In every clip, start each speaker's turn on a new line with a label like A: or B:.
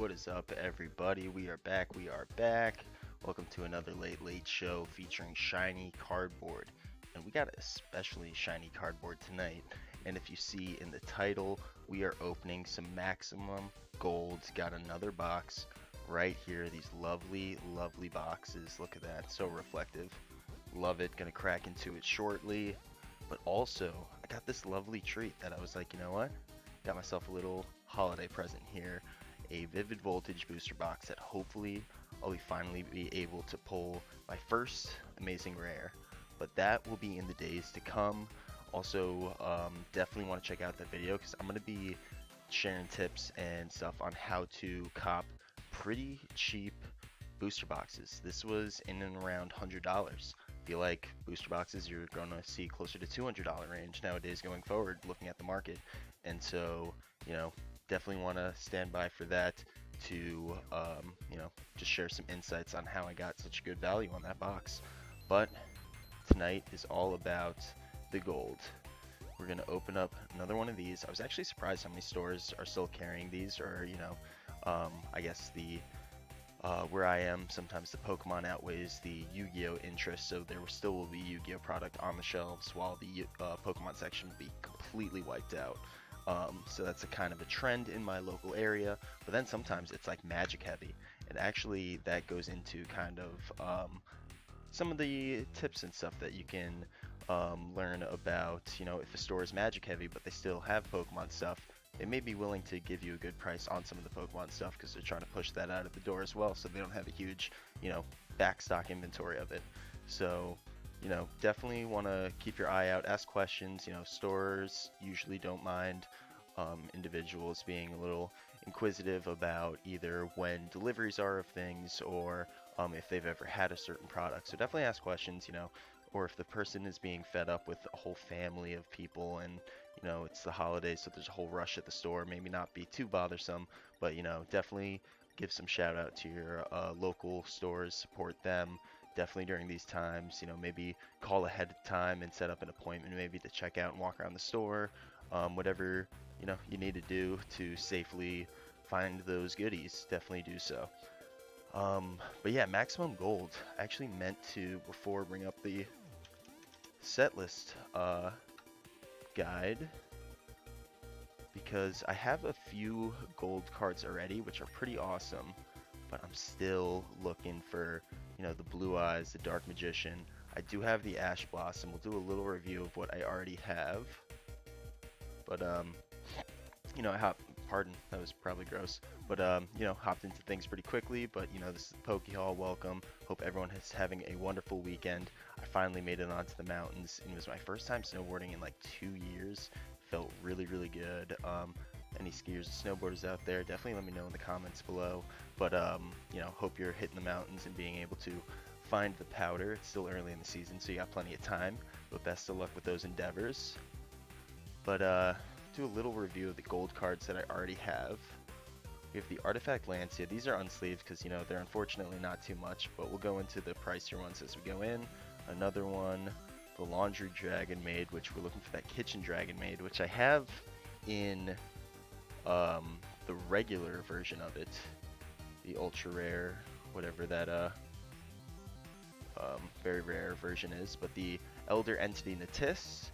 A: What is up, everybody? We are back. We are back. Welcome to another late show featuring shiny cardboard. And we got especially shiny cardboard tonight. And if you see in the title, we are opening some maximum golds. Got another box right here. These lovely boxes. Look at that. So reflective. Love it. Gonna crack into it shortly. But also, I got this lovely treat that I was like, you know what? Got myself a little holiday present here, a Vivid Voltage booster box that hopefully I'll finally be able to pull my first amazing rare, but that will be in the days to come. Also, definitely want to check out that video because I'm going to be sharing tips and stuff on how to cop pretty cheap booster boxes. This was in and around $100. Feel like booster boxes you're going to see closer to $200 range nowadays going forward, looking at the market. And so, definitely want to stand by for that to, just share some insights on how I got such good value on that box. But tonight is all about the gold. We're going to open up another one of these. I was actually surprised how many stores are still carrying these, or, I guess where I am, sometimes the Pokemon outweighs the Yu-Gi-Oh interest, so there still will be Yu-Gi-Oh product on the shelves while the Pokemon section will be completely wiped out. So that's a kind of a trend in my local area, but then sometimes it's like magic heavy, and actually that goes into kind of some of the tips and stuff that you can learn about, if a store is magic heavy but they still have Pokemon stuff, they may be willing to give you a good price on some of the Pokemon stuff because they're trying to push that out of the door as well, so they don't have a huge, backstock inventory of it. So, definitely want to keep your eye out, ask questions. Stores usually don't mind individuals being a little inquisitive about either when deliveries are of things or if they've ever had a certain product. So definitely ask questions, or if the person is being fed up with a whole family of people and it's the holidays, so there's a whole rush at the store, maybe not be too bothersome, but definitely give some shout out to your local stores, support them definitely during these times. Maybe call ahead of time and set up an appointment maybe to check out and walk around the store. Whatever you need to do to safely find those goodies, definitely do so. But yeah, maximum gold. I actually meant to, before, bring up the set list guide, because I have a few gold cards already, which are pretty awesome, but I'm still looking for, the Blue Eyes, the Dark Magician. I do have the Ash Blossom. We'll do a little review of what I already have, but pardon, that was probably gross, but hopped into things pretty quickly. But this is Poke Hall. Welcome. Hope everyone is having a wonderful weekend. I finally made it onto the mountains, and it was my first time snowboarding in like 2 years. Felt really good. Any skiers and snowboarders out there, definitely let me know in the comments below. But hope you're hitting the mountains and being able to find the powder. It's still early in the season, so you got plenty of time, but best of luck with those endeavors. But do a little review of the gold cards that I already have. We have the Artifact Lancia. These are unsleeved because they're unfortunately not too much, but we'll go into the pricier ones as we go in. Another one, the Laundry Dragon Maid, which we're looking for that Kitchen Dragon Maid, which I have in the regular version of it, the ultra rare, whatever that very rare version is. But the Elder Entity Natis,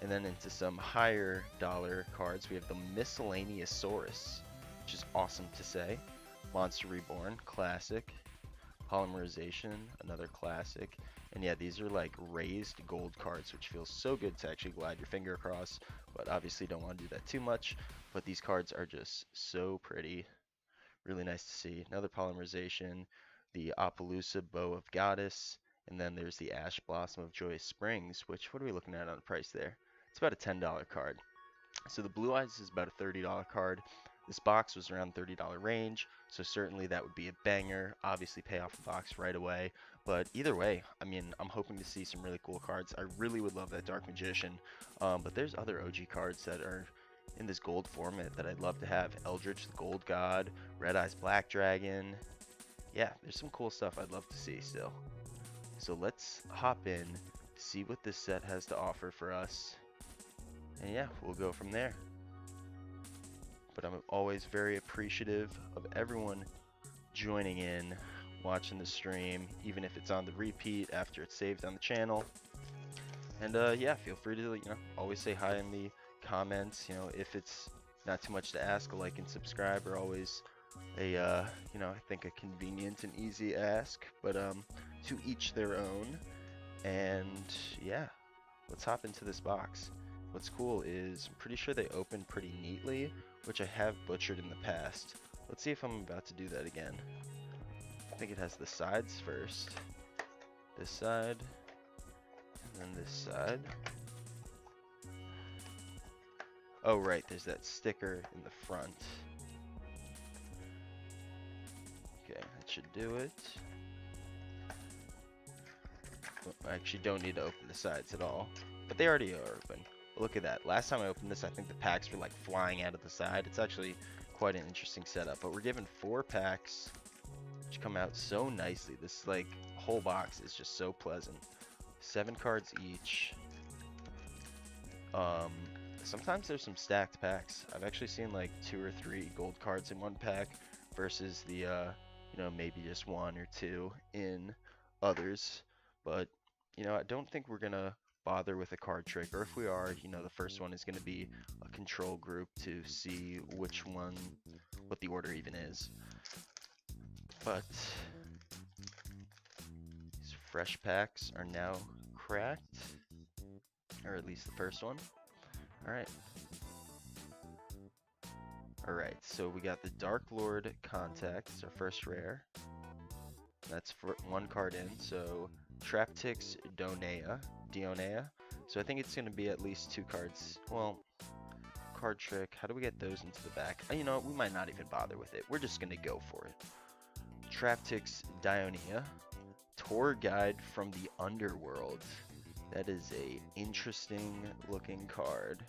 A: and then into some higher dollar cards, we have the Miscellaneousaurus, which is awesome to say. Monster Reborn, classic. Polymerization, another classic. And yeah, these are like raised gold cards, which feels so good to actually glide your finger across, but obviously don't want to do that too much. But these cards are just so pretty. Really nice to see. Another polymerization, the Appaloosa Bow of Goddess, and then there's the Ash Blossom of Joyous Springs, which, what are we looking at on the price there? It's about a $10 card. So the Blue Eyes is about a $30 card. This box was around $30 range, so certainly that would be a banger. Obviously pay off the box right away, but either way, I mean, I'm hoping to see some really cool cards. I really would love that Dark Magician, but there's other OG cards that are in this gold format that I'd love to have. Eldritch the Gold God, Red Eyes Black Dragon. Yeah, there's some cool stuff I'd love to see still. So let's hop in, see what this set has to offer for us. And yeah, we'll go from there. but I'm always very appreciative of everyone joining in, watching the stream, even if it's on the repeat after it's saved on the channel. And yeah, feel free to, always say hi in the comments. If it's not too much to ask, a like and subscribe are always a, I think a convenient and easy ask, but to each their own. And yeah, let's hop into this box. What's cool is I'm pretty sure they open pretty neatly, which I have butchered in the past. Let's see if I'm about to do that again. I think it has the sides first. This side, and then this side. Oh right, there's that sticker in the front. Okay, that should do it. I actually don't need to open the sides at all, but they already are open. But look at that. Last time I opened this, I think the packs were like flying out of the side. It's actually quite an interesting setup, but we're given 4 packs, which come out so nicely. This like whole box is just so pleasant. 7 cards each. Um, Sometimes there's some stacked packs. I've actually seen like 2 or 3 gold cards in one pack versus the, maybe just 1 or 2 in others. But, I don't think we're going to bother with a card trick. Or if we are, the first one is going to be a control group to see which one, what the order even is. But these fresh packs are now cracked. Or at least the first one. Alright. Alright, so we got the Dark Lord Contact. It's our first rare. That's for 1 card in. So Traptix Dionea. So I think it's going to be at least 2 cards. Well, card trick. How do we get those into the back? You know what? We might not even bother with it. We're just going to go for it. Traptix Dionea. Tour Guide from the Underworld. That is a interesting looking card.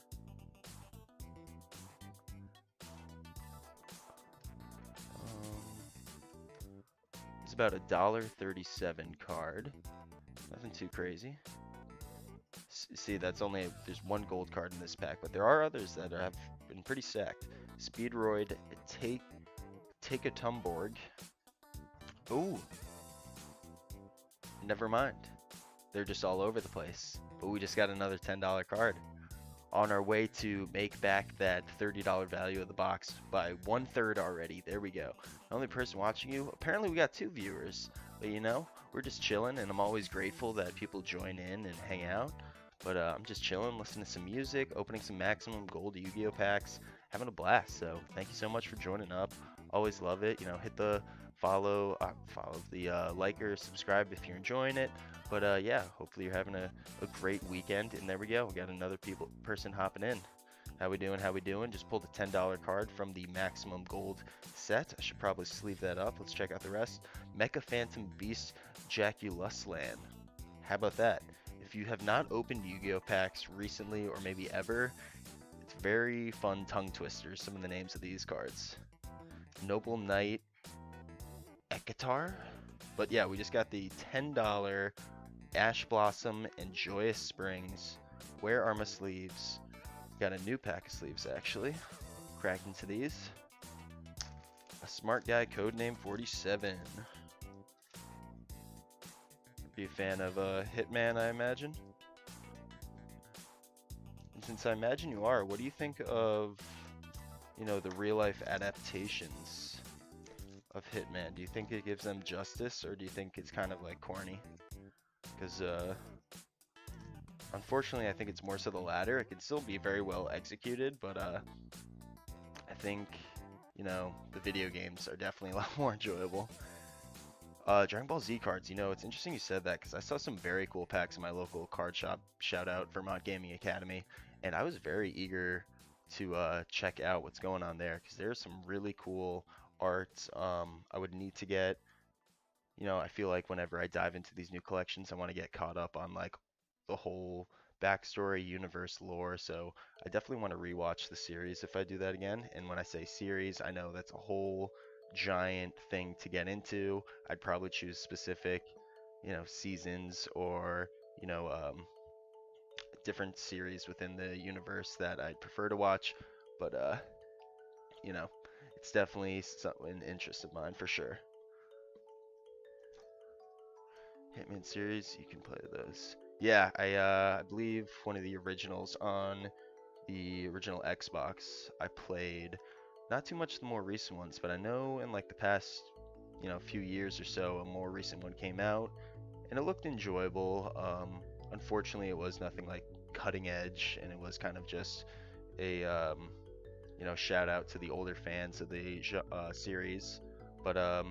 A: It's about a $1.37 card. Nothing too crazy. See, there's 1 gold card in this pack, but there are others that have been pretty stacked. Speedroid, take a Tumborg. Ooh. Never mind. They're just all over the place. But we just got another $10 card. On our way to make back that $30 value of the box by 1/3 already. There we go. The only person watching you, apparently we got 2 viewers. But we're just chilling, and I'm always grateful that people join in and hang out. But I'm just chilling, listening to some music, opening some maximum gold Yu-Gi-Oh packs, having a blast. So thank you so much for joining up. Always love it. Hit the follow the like or subscribe if you're enjoying it. But yeah, hopefully you're having a great weekend. And there we go. We got another person hopping in. How we doing? How we doing? Just pulled a $10 card from the maximum gold set. I should probably sleeve that up. Let's check out the rest. Mecha Phantom Beast Jaculuslan. How about that? If you have not opened Yu-Gi-Oh packs recently or maybe ever, it's very fun tongue twisters, some of the names of these cards. Noble Knight Ekatar. But yeah, we just got the $10 Ash Blossom and Joyous Springs. Where are my sleeves? Got a new pack of sleeves actually. Cracked into these. A Smart Guy Codename 47. Be a fan of Hitman, I imagine. And since I imagine you are, what do you think of, the real life adaptations of Hitman? Do you think it gives them justice, or do you think it's kind of like corny? Because unfortunately, I think it's more so the latter. It can still be very well executed, but I think, the video games are definitely a lot more enjoyable. Dragon Ball Z cards, it's interesting you said that because I saw some very cool packs in my local card shop, shout out Vermont Gaming Academy, and I was very eager to check out what's going on there because there's some really cool art. I would need to get, I feel like whenever I dive into these new collections, I want to get caught up on like the whole backstory, universe, lore, so I definitely want to rewatch the series if I do that again. And when I say series, I know that's a whole giant thing to get into. I'd probably choose specific, seasons or, different series within the universe that I'd prefer to watch. But you know, it's definitely an interest of mine for sure. Hitman series, you can play those. Yeah, I believe one of the originals on the original Xbox. I played not too much the more recent ones, but I know in like the past, few years or so, a more recent one came out, and it looked enjoyable. Unfortunately, it was nothing like cutting edge, and it was kind of just a shout out to the older fans of the series. But I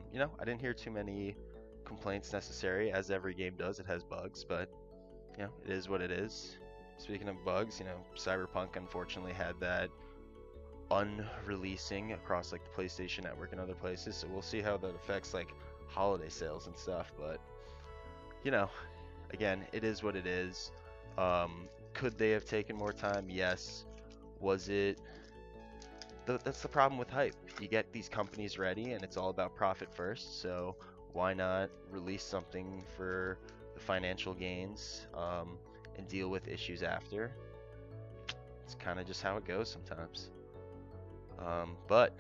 A: didn't hear too many complaints necessary. As every game does, it has bugs, but it is what it is. Speaking of bugs, Cyberpunk unfortunately had that unreleasing across like the PlayStation Network and other places, so we'll see how that affects like holiday sales and stuff. But you know, again, it is what it is. Could they have taken more time? Yes. Was it? That's the problem with hype. You get these companies ready, and it's all about profit first. So why not release something for the financial gains and deal with issues after? It's kind of just how it goes sometimes. But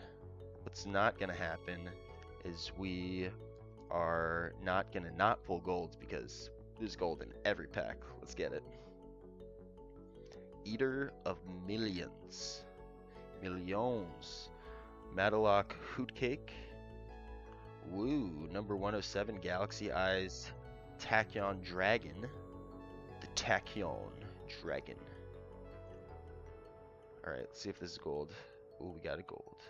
A: what's not gonna happen is we are not gonna not pull golds because there's gold in every pack. Let's get it. Eater of Millions. Millions. Madalock Hootcake. Woo. Number 107, Galaxy Eyes Tachyon Dragon. The Tachyon Dragon. Alright, let's see if this is gold. Ooh, we got a gold.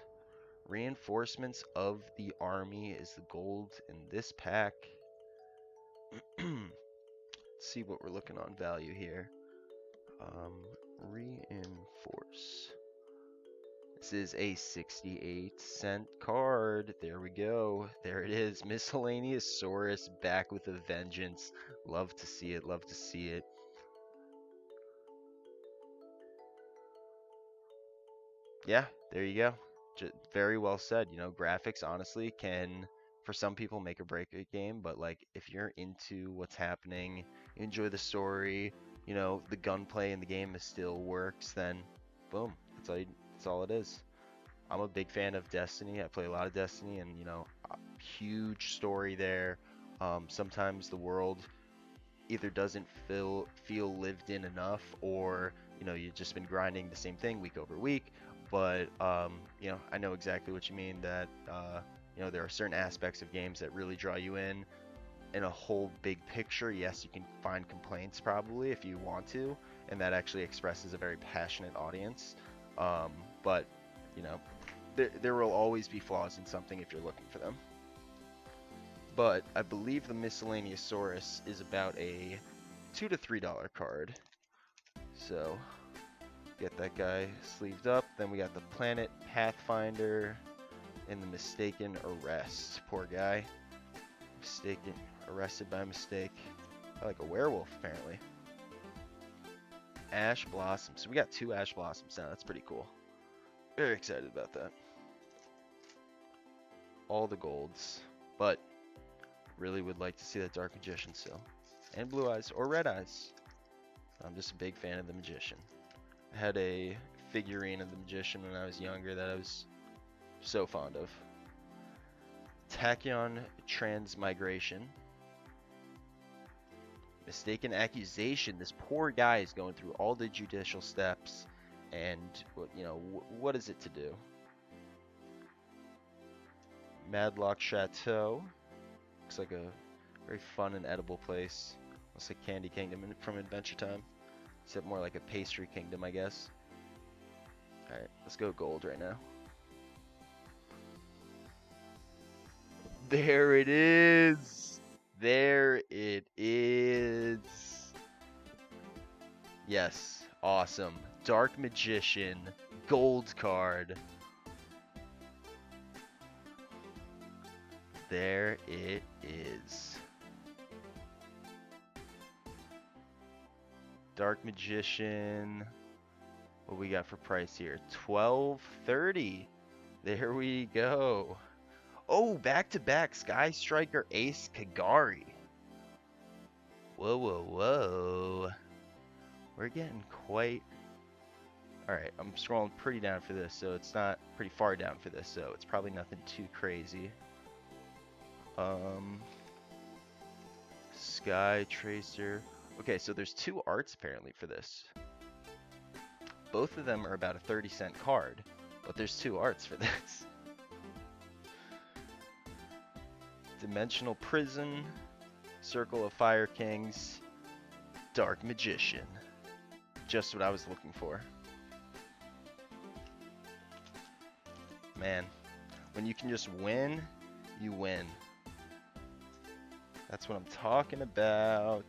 A: Reinforcements of the Army is the gold in this pack. Let's see what we're looking on value here. Reinforce. This is a 68-cent card. There we go. There it is. Miscellaneous Saurus back with a vengeance. Love to see it. Love to see it. Yeah, there you go. Very well said. Graphics honestly can, for some people, make or break a game. But like, if you're into what's happening, you enjoy the story, the gunplay in the game still works, then boom, that's all it is. I'm a big fan of Destiny. I play a lot of Destiny, and a huge story there. Sometimes the world either doesn't feel lived in enough, or you've just been grinding the same thing week over week. But I know exactly what you mean, that there are certain aspects of games that really draw you in a whole big picture. Yes, you can find complaints probably if you want to, and that actually expresses a very passionate audience. But there will always be flaws in something if you're looking for them. But I believe the Miscellaneous Saurus is about a $2 to $3 card. So get that guy sleeved up. Then we got the Planet Pathfinder and the Mistaken Arrest. Poor guy. Arrested by mistake. Like a werewolf, apparently. Ash Blossom. So we got 2 Ash Blossoms now. That's pretty cool. Very excited about that. All the golds. But really would like to see that Dark Magician still. And Blue Eyes or Red Eyes. I'm just a big fan of the Magician. I had a figurine of the Magician when I was younger that I was so fond of. Tachyon Transmigration. Mistaken Accusation. This poor guy is going through all the judicial steps, and what is it to do? Madlock Chateau. Looks like a very fun and edible place. Looks like Candy Kingdom from Adventure Time, except more like a pastry kingdom, I guess. Alright, let's go gold right now. There it is! There it is! Yes, awesome. Dark Magician, gold card. There it is. Dark Magician. What we got for price here? $12.30. There we go. Oh, back-to-back Sky Striker Ace Kagari. Whoa, whoa, whoa. We're getting quite Alright, I'm scrolling pretty down for this, so it's not pretty far down for this, so it's probably nothing too crazy. Um, Sky Tracer. Okay, so there's two arts apparently for this. Both of them are about a 30-cent card, but there's two arts for this. Dimensional Prison, Circle of Fire Kings, Dark Magician. Just what I was looking for. Man, when you can just win, you win. That's what I'm talking about.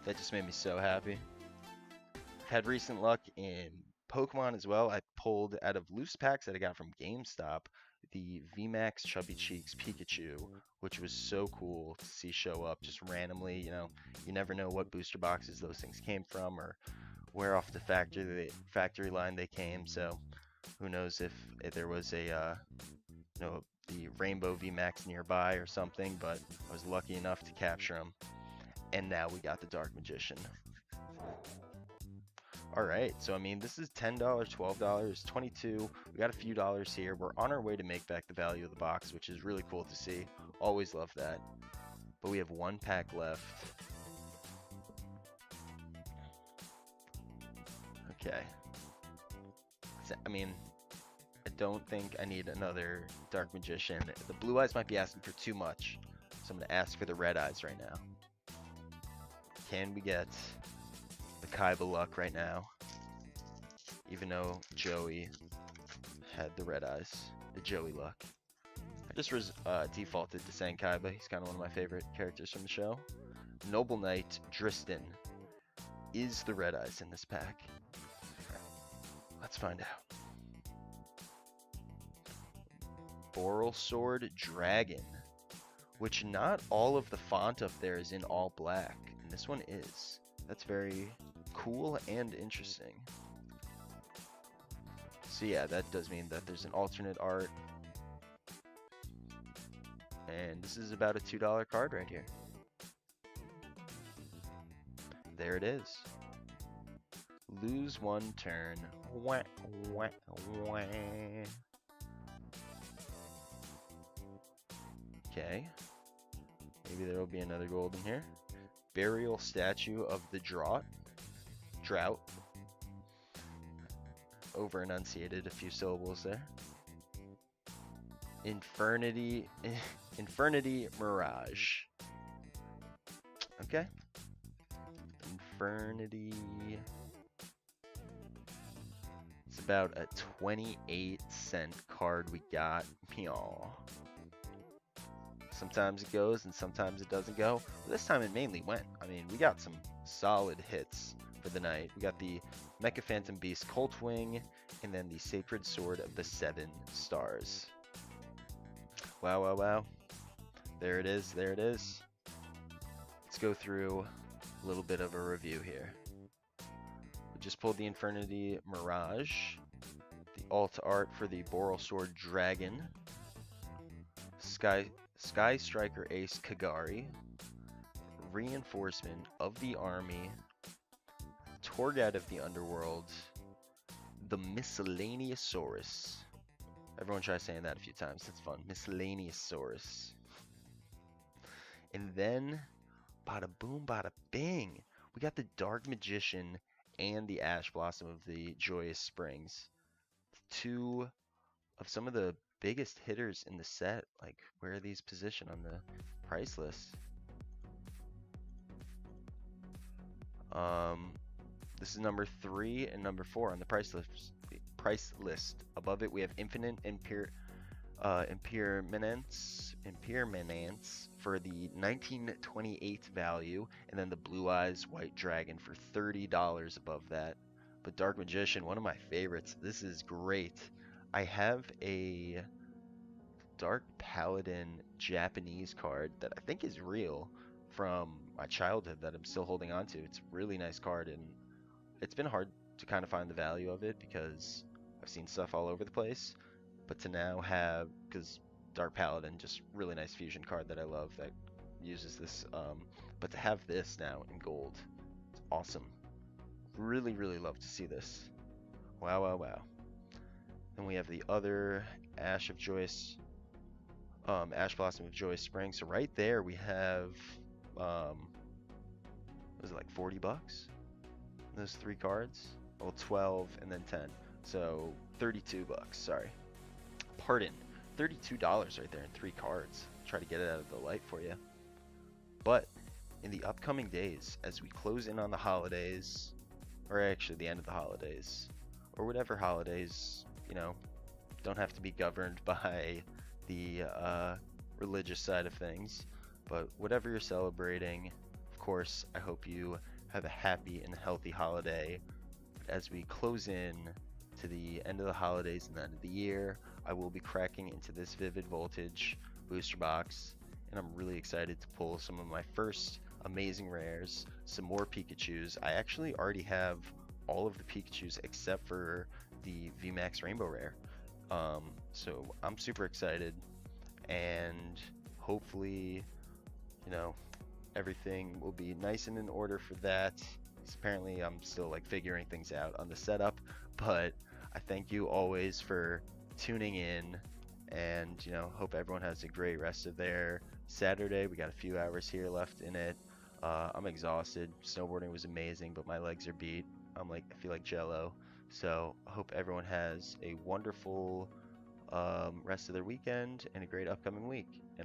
A: That just made me so happy. I've had recent luck in Pokemon as well. I pulled out of loose packs that I got from GameStop the VMAX Chubby Cheeks Pikachu, which was so cool to see show up just randomly. You know, you never know what booster boxes those things came from or where off the factory line they came. So who knows if there was a the Rainbow VMAX nearby or something, but I was lucky enough to capture them. And now we got the Dark Magician. All right, so I mean, this is $10, $12, $22. We got a few dollars here. We're on our way to make back the value of the box, which is really cool to see. Always love that. But we have one pack left. Okay. So, I mean, I don't think I need another Dark Magician. The blue eyes might be asking for too much, so I'm going to ask for the red eyes right now. Can we get the Kaiba luck right now? Even though Joey had the red eyes, the Joey luck. I just defaulted to saying Kaiba. He's kind of one of my favorite characters from the show. Noble Knight Dristan is the red eyes in this pack. Right, let's find out. Boral Sword Dragon, which not all of the font up there is in all black, and this one is. That's very cool and interesting. So yeah, that does mean that there's an alternate art. And this is about a $2 card right here. There it is. Lose one turn. Wah, wah, wah. Okay. Maybe there will be another gold in here. Burial Statue of the Drought. Over enunciated a few syllables there. Infernity Mirage. Okay. Infernity. It's about a 28-cent card we got. Meow. Sometimes it goes and sometimes it doesn't go. But this time it mainly went. I mean, we got some solid hits for the night. We got the Mecha Phantom Beast Coltwing and then the Sacred Sword of the Seven Stars. Wow, wow, wow. There it is, there it is. Let's go through a little bit of a review here. We just pulled the Infernity Mirage, the alt art for the Boral Sword Dragon, Sky Striker Ace Kagari, Reinforcement of the Army, Torgat of the Underworld, the Miscellaneousaurus. Everyone try saying that a few times. That's fun. Miscellaneousaurus. And then, bada boom, bada bing. We got the Dark Magician and the Ash Blossom of the Joyous Springs. Two of some of the biggest hitters in the set. Like, where are these positioned on the price list? This is number 3 and number 4 on the price list. Above it, we have Infinite Impermanence for the 1928 value, and then the Blue Eyes White Dragon for $30 above that. But Dark Magician, one of my favorites. This is great. I have a Dark Paladin Japanese card that I think is real from my childhood that I'm still holding on to. It's a really nice card, and it's been hard to kind of find the value of it because I've seen stuff all over the place. But to now have, because Dark Paladin, just really nice fusion card that I love that uses this. But to have this now in gold, it's awesome. Really, really love to see this. Wow, wow, wow. Then we have the other Ash of Joyous, Ash Blossom of Joyous Spring. So right there we have, um, was it like 40 bucks? Those three cards? Well, 12 and then 10. So 32 bucks, sorry. Pardon. $32 right there in three cards. Try to get it out of the light for you. But in the upcoming days, as we close in on the holidays, or actually the end of the holidays, or whatever holidays, don't have to be governed by the religious side of things, but whatever you're celebrating, of course, I hope you have a happy and healthy holiday. As we close in to the end of the holidays and the end of the year, I will be cracking into this Vivid Voltage booster box, and I'm really excited to pull some of my first amazing rares, some more Pikachus. I actually already have all of the Pikachus except for the VMAX Rainbow Rare. So I'm super excited, and hopefully, you know, everything will be nice and in order for that. 'Cause apparently, I'm still like figuring things out on the setup, but I thank you always for tuning in, and hope everyone has a great rest of their Saturday. We got a few hours here left in it. I'm exhausted. Snowboarding was amazing, but my legs are beat. I feel like jello. So I hope everyone has a wonderful rest of their weekend and a great upcoming week. And